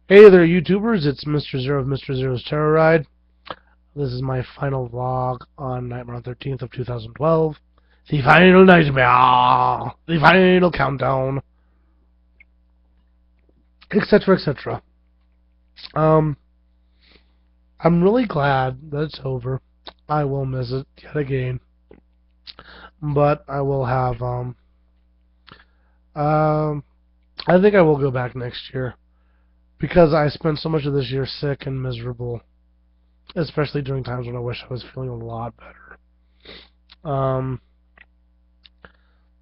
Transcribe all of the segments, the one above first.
Hey there, YouTubers. It's Mr. Zero of Mr. Zero's Terror Ride. This is my final vlog on Nightmare on 13th of 2012. The final nightmare! The final countdown! Etc., etc. Um, I'm really glad that it's over. I will miss it yet again. But I will have, um, I think I will go back next year. Because I spent so much of this year sick and miserable. Especially during times when I wish I was feeling a lot better.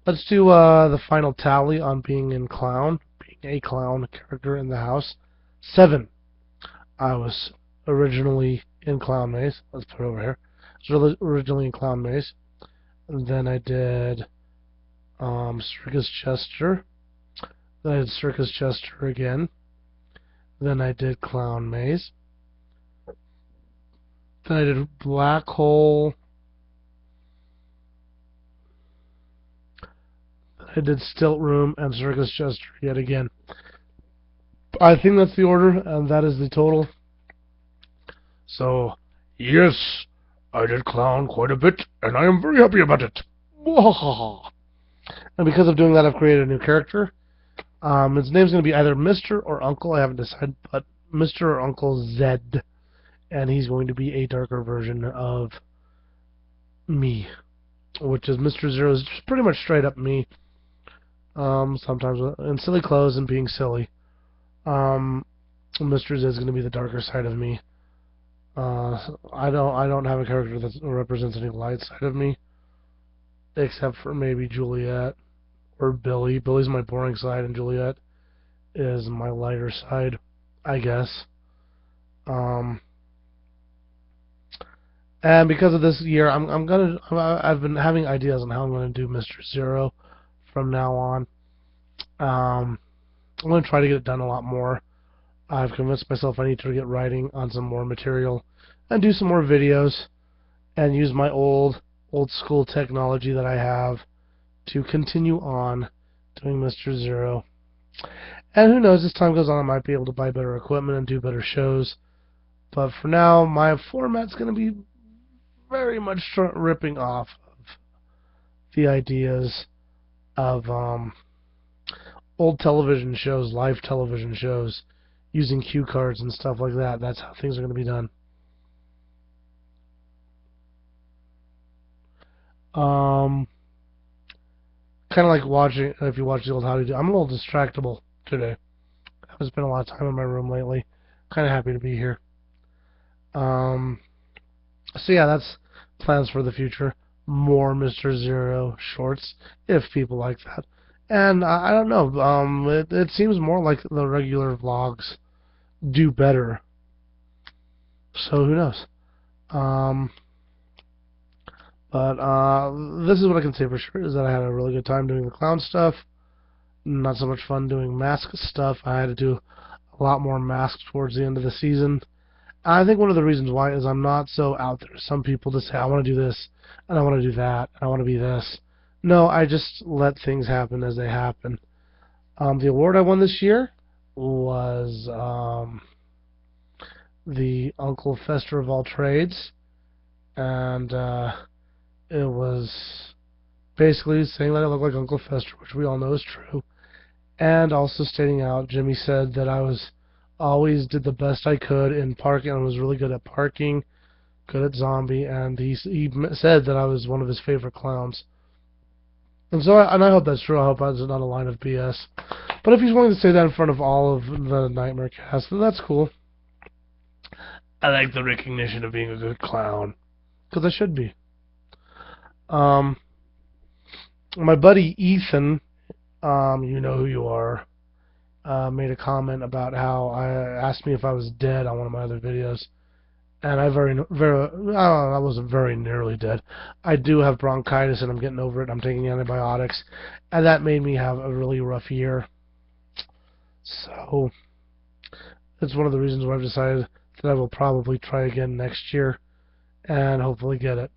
Let's do the final tally on being a clown character in the house. 7. I was originally in Clown Maze. Let's put it over here. I was originally in Clown Maze. And then I did Circus Chester. Then I did Circus Chester again. Then I did Clown Maze. Then I did Black Hole. I did Stilt Room and Circus Chester yet again. I think that's the order, and that is the total. So, yes, I did clown quite a bit, and I am very happy about it. And because of doing that, I've created a new character. His name's going to be either Mr. or Uncle. I haven't decided, but Mr. or Uncle Zed. And he's going to be a darker version of me, which is Mr. Zero is pretty much straight up me. Sometimes in silly clothes and being silly. Mr. Z is going to be the darker side of me. I don't have a character that represents any light side of me, except for maybe Juliet or Billy. Billy's my boring side, and Juliet is my lighter side, I guess. And because of this year, I've been having ideas on how I'm gonna do Mr. Zero from now on. I'm going to try to get it done a lot more. I've convinced myself I need to get writing on some more material and do some more videos and use my old school technology that I have to continue on doing Mr. Zero. And who knows, as time goes on, I might be able to buy better equipment and do better shows. But for now, my format's going to be very much ripping off of the ideas of old television shows, live television shows, using cue cards and stuff like that. That's how things are going to be done. Kind of like watching, if you watch the old How Do You Do. I'm a little distractible today. I've spent a lot of time in my room lately. Kind of happy to be here. So yeah, that's plans for the future. More Mr. Zero shorts, if people like that. And I don't know, it seems more like the regular vlogs do better. So who knows? But this is what I can say for sure, is that I had a really good time doing the clown stuff. Not so much fun doing mask stuff. I had to do a lot more masks towards the end of the season. I think one of the reasons why is I'm not so out there. Some people just say, I want to do this, and I want to do that, and I want to be this. No, I just let things happen as they happen. The award I won this year was the Uncle Fester of all trades, and it was basically saying that I look like Uncle Fester, which we all know is true, and also stating out, Jimmy said that I always did the best I could in parking. I was really good at parking, good at zombie, and he said that I was one of his favorite clowns. And so, I hope that's true. I hope that's not a line of BS. But if he's willing to say that in front of all of the Nightmare cast, then that's cool. I like the recognition of being a good clown, because I should be. My buddy Ethan, you know who you are, made a comment about how I asked me if I was dead on one of my other videos, and I wasn't very nearly dead. I do have bronchitis, and I'm getting over it. I'm taking antibiotics, and that made me have a really rough year. So it's one of the reasons why I've decided that I will probably try again next year, and hopefully get it.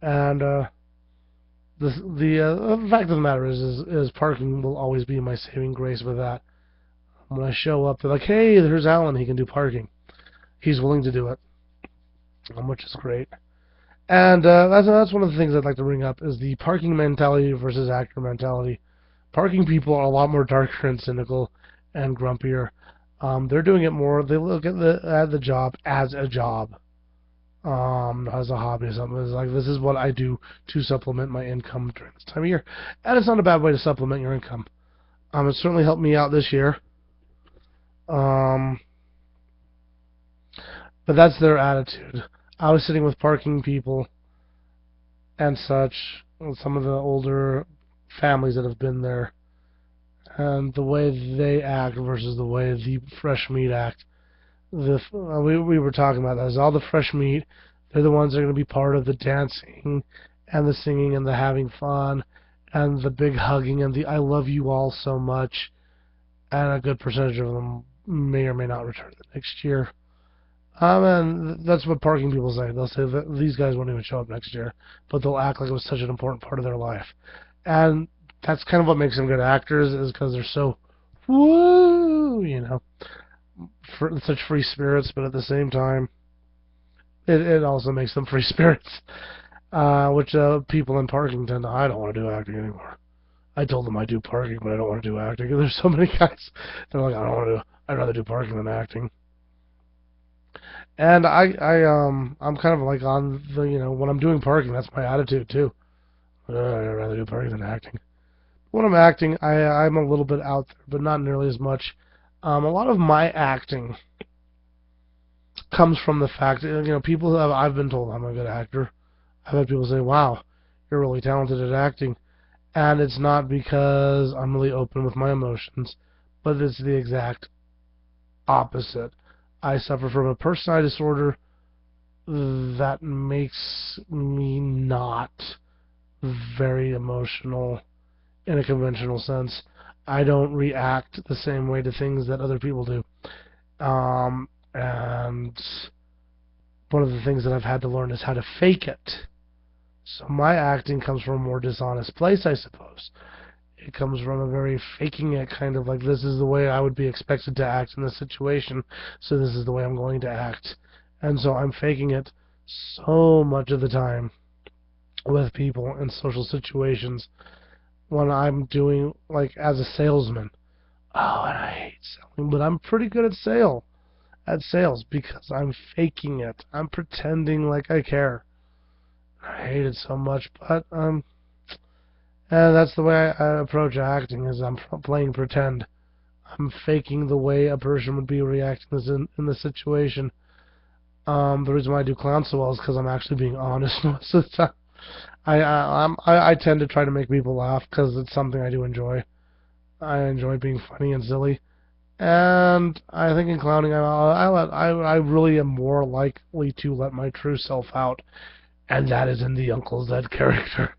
And the fact of the matter is parking will always be my saving grace with that. When I show up, they're like, hey, there's Alan, he can do parking. He's willing to do it, which is great. And that's one of the things I'd like to bring up is the parking mentality versus actor mentality. Parking people are a lot more darker and cynical and grumpier. They're doing it more. They look at the job as a job, as a hobby or something. It's like, this is what I do to supplement my income during this time of year, and it's not a bad way to supplement your income. It certainly helped me out this year. But that's their attitude. I was sitting with parking people and such, some of the older families that have been there, and the way they act versus the way the fresh meat act. We were talking about that. All the fresh meat, they're the ones that are going to be part of the dancing and the singing and the having fun and the big hugging and the I love you all so much, and a good percentage of them may or may not return the next year. And that's what parking people say. They'll say that these guys won't even show up next year, but they'll act like it was such an important part of their life. And that's kind of what makes them good actors, is because they're so, woo, such free spirits, but at the same time, it also makes them free spirits, which people in parking tend to, I don't want to do acting anymore. I told them I do parking, but I don't want to do acting. And there's so many guys, they're like, I'd rather do parking than acting. And I'm kind of like on the, when I'm doing parking, that's my attitude too. I'd rather do parking than acting. When I'm acting, I'm a little bit out there, but not nearly as much. A lot of my acting comes from the fact that, people I've been told I'm a good actor. I've had people say, wow, you're really talented at acting. And it's not because I'm really open with my emotions, but it's the exact opposite. I suffer from a personality disorder that makes me not very emotional in a conventional sense. I don't react the same way to things that other people do. And one of the things that I've had to learn is how to fake it. So my acting comes from a more dishonest place, I suppose. It comes from a very faking it kind of like, this is the way I would be expected to act in this situation, so this is the way I'm going to act. And so I'm faking it so much of the time with people in social situations when I'm doing, like, as a salesman. Oh, and I hate selling, but I'm pretty good at sales because I'm faking it. I'm pretending like I care. I hate it so much, but and that's the way I approach acting, is I'm playing pretend. I'm faking the way a person would be reacting in the situation. The reason why I do clown so well is because I'm actually being honest most of the time. I tend to try to make people laugh because it's something I do enjoy. I enjoy being funny and silly, and I think in clowning I really am more likely to let my true self out, and that is in the Uncle Zed character.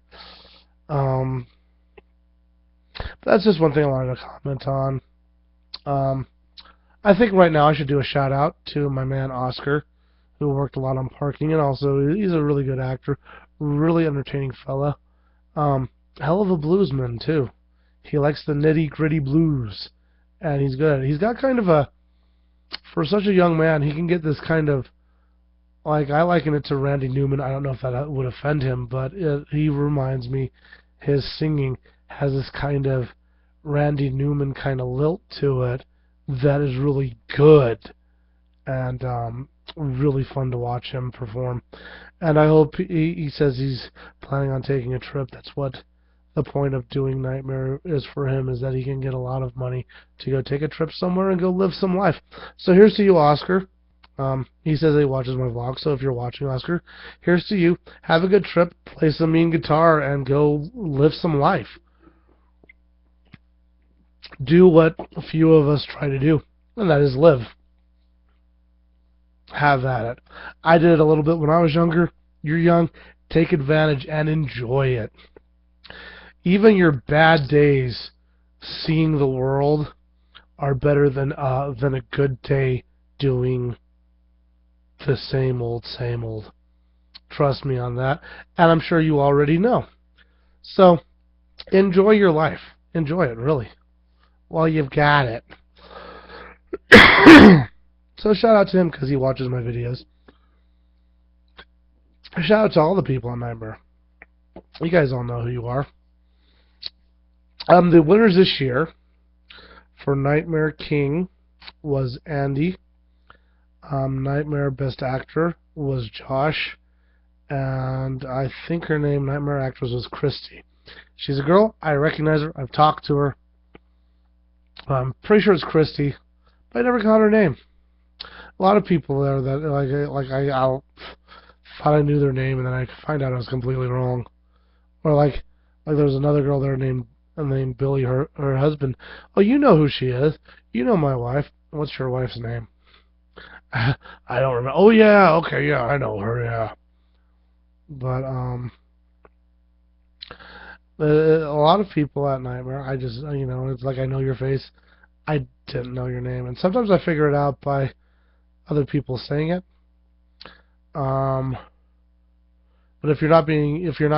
That's just one thing I wanted to comment on. I think right now I should do a shout out to my man Oscar, who worked a lot on parking, and also he's a really good actor, really entertaining fella. Hell of a bluesman too. He likes the nitty gritty blues, and he's good. He's got kind of for such a young man, he can get this kind of, like, I liken it to Randy Newman. I don't know if that would offend him, but he reminds me, his singing has this kind of Randy Newman kind of lilt to it that is really good, and really fun to watch him perform. And I hope he says he's planning on taking a trip. That's what the point of doing Nightmare is for him, is that he can get a lot of money to go take a trip somewhere and go live some life. So here's to you, Oscar. He says he watches my vlog, so if you're watching, Oscar, here's to you. Have a good trip, play some mean guitar, and go live some life. Do what a few of us try to do, and that is live. Have at it. I did it a little bit when I was younger. You're young. Take advantage and enjoy it. Even your bad days seeing the world are better than a good day doing the same old, same old. Trust me on that. And I'm sure you already know. So, enjoy your life. Enjoy it, really, while you've got it. So shout out to him because he watches my videos. Shout out to all the people on Nightmare. You guys all know who you are. The winners this year for Nightmare King was Andy. Nightmare Best Actor was Josh. And I think her name, Nightmare Actress, was Christy. She's a girl. I recognize her. I've talked to her. I'm pretty sure it's Christy, but I never got her name. A lot of people there that I thought I knew their name, and then I find out I was completely wrong. Or like there was another girl there named Billy, her husband. Oh, you know who she is. You know my wife. What's your wife's name? I don't remember. Oh yeah, okay, yeah, I know her. Yeah, but a lot of people at Nightmare, I just it's like I know your face. I didn't know your name, and sometimes I figure it out by other people saying it. But if you're not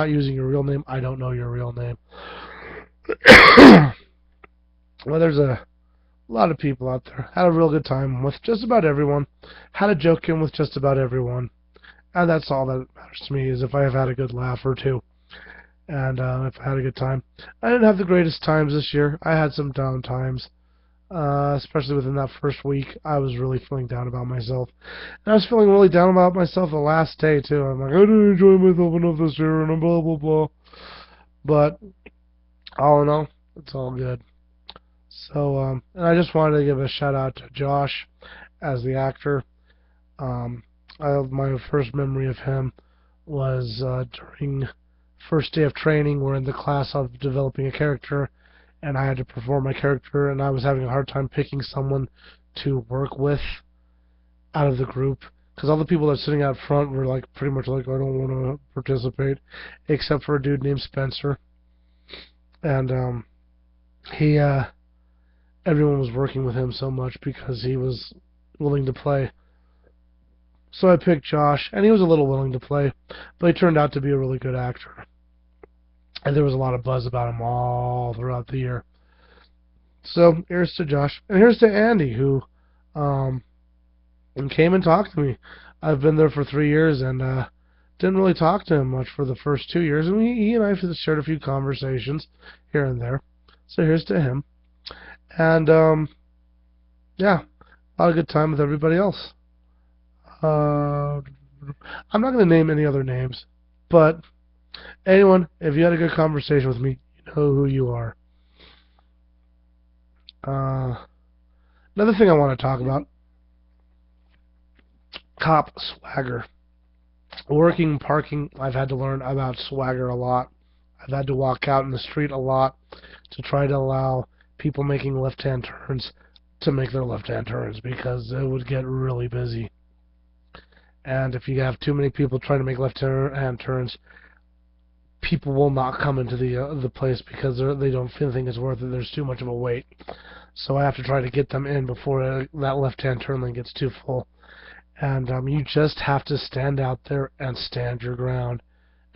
using your real name, I don't know your real name. Well, there's a lot of people out there. Had a real good time with just about everyone. Had a joke in with just about everyone. And that's all that matters to me, is if I have had a good laugh or two. And if I had a good time. I didn't have the greatest times this year. I had some down times. Especially within that first week, I was really feeling down about myself. And I was feeling really down about myself the last day, too. I'm like, I didn't enjoy myself enough this year, and blah, blah, blah. But, all in all, it's all good. So, and I just wanted to give a shout out to Josh as the actor. My first memory of him was during first day of training. We're in the class of developing a character, and I had to perform my character, and I was having a hard time picking someone to work with out of the group, because all the people that were sitting out front were like pretty much like, I don't want to participate, except for a dude named Spencer. And everyone was working with him so much because he was willing to play. So I picked Josh, and he was a little willing to play, but he turned out to be a really good actor. And there was a lot of buzz about him all throughout the year. So here's to Josh, and here's to Andy, who came and talked to me. I've been there for 3 years, and didn't really talk to him much for the first 2 years, and he and I shared a few conversations here and there. So here's to him. And, yeah, a lot of good time with everybody else. I'm not going to name any other names, but anyone, if you had a good conversation with me, you know who you are. Another thing I want to talk about, cop swagger. Working parking, I've had to learn about swagger a lot. I've had to walk out in the street a lot to try to allow people making left-hand turns to make their left-hand turns, because it would get really busy. And if you have too many people trying to make left-hand turns, people will not come into the place because they don't think it's worth it. There's too much of a wait. So I have to try to get them in before that left-hand turn lane gets too full. And you just have to stand out there and stand your ground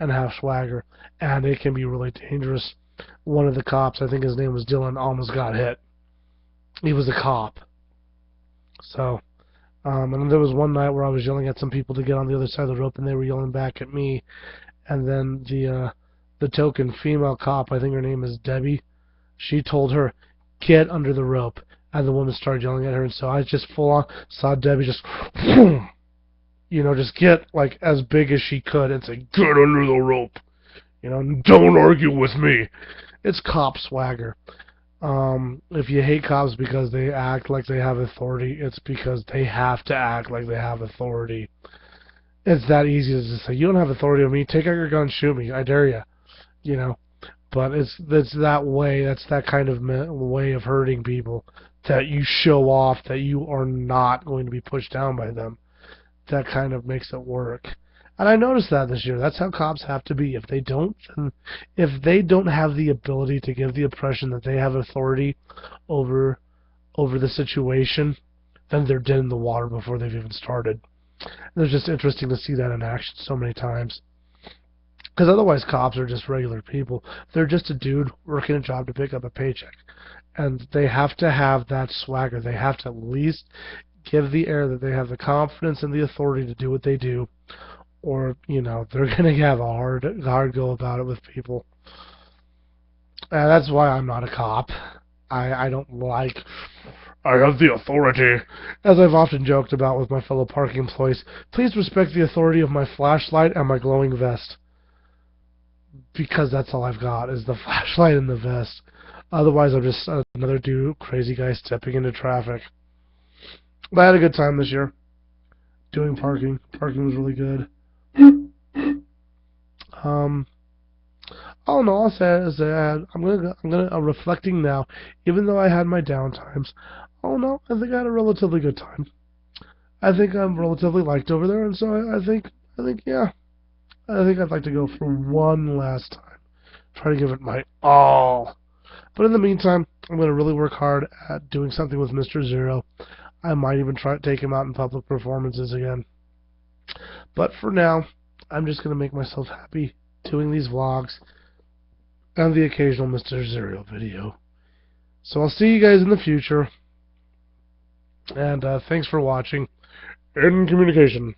and have swagger. And it can be really dangerous. One of the cops, I think his name was Dylan, almost got hit. He was a cop. So, and there was one night where I was yelling at some people to get on the other side of the rope, and they were yelling back at me. And then the token female cop, I think her name is Debbie, she told her, get under the rope. And the woman started yelling at her, and so I just full on saw Debbie just, just get like as big as she could and say, get under the rope. Don't argue with me. It's cop swagger. If you hate cops because they act like they have authority, it's because they have to act like they have authority. It's that easy to say, you don't have authority over me, take out your gun, shoot me, I dare you. But it's that way, that's that kind of way of hurting people, that you show off that you are not going to be pushed down by them. That kind of makes it work. And I noticed that this year. That's how cops have to be. If they don't have the ability to give the impression that they have authority over the situation, then they're dead in the water before they've even started. And it's just interesting to see that in action so many times. Because otherwise cops are just regular people. They're just a dude working a job to pick up a paycheck. And they have to have that swagger. They have to at least give the air that they have the confidence and the authority to do what they do, or, you know, they're going to have a hard go about it with people. That's why I'm not a cop. I don't like... I have the authority. As I've often joked about with my fellow parking employees, please respect the authority of my flashlight and my glowing vest. Because that's all I've got, is the flashlight and the vest. Otherwise, I'm just another crazy guy stepping into traffic. But I had a good time this year. Doing parking. Parking was really good. All in all, I'll say is that I'm reflecting now. Even though I had my downtimes, all in all, I think I had a relatively good time. I think I'm relatively liked over there, and so I think, yeah, I think I'd like to go for one last time. Try to give it my all. But in the meantime, I'm going to really work hard at doing something with Mr. Zero. I might even try to take him out in public performances again. But for now, I'm just going to make myself happy doing these vlogs and the occasional Mr. Zero video. So I'll see you guys in the future. And thanks for watching. In communication.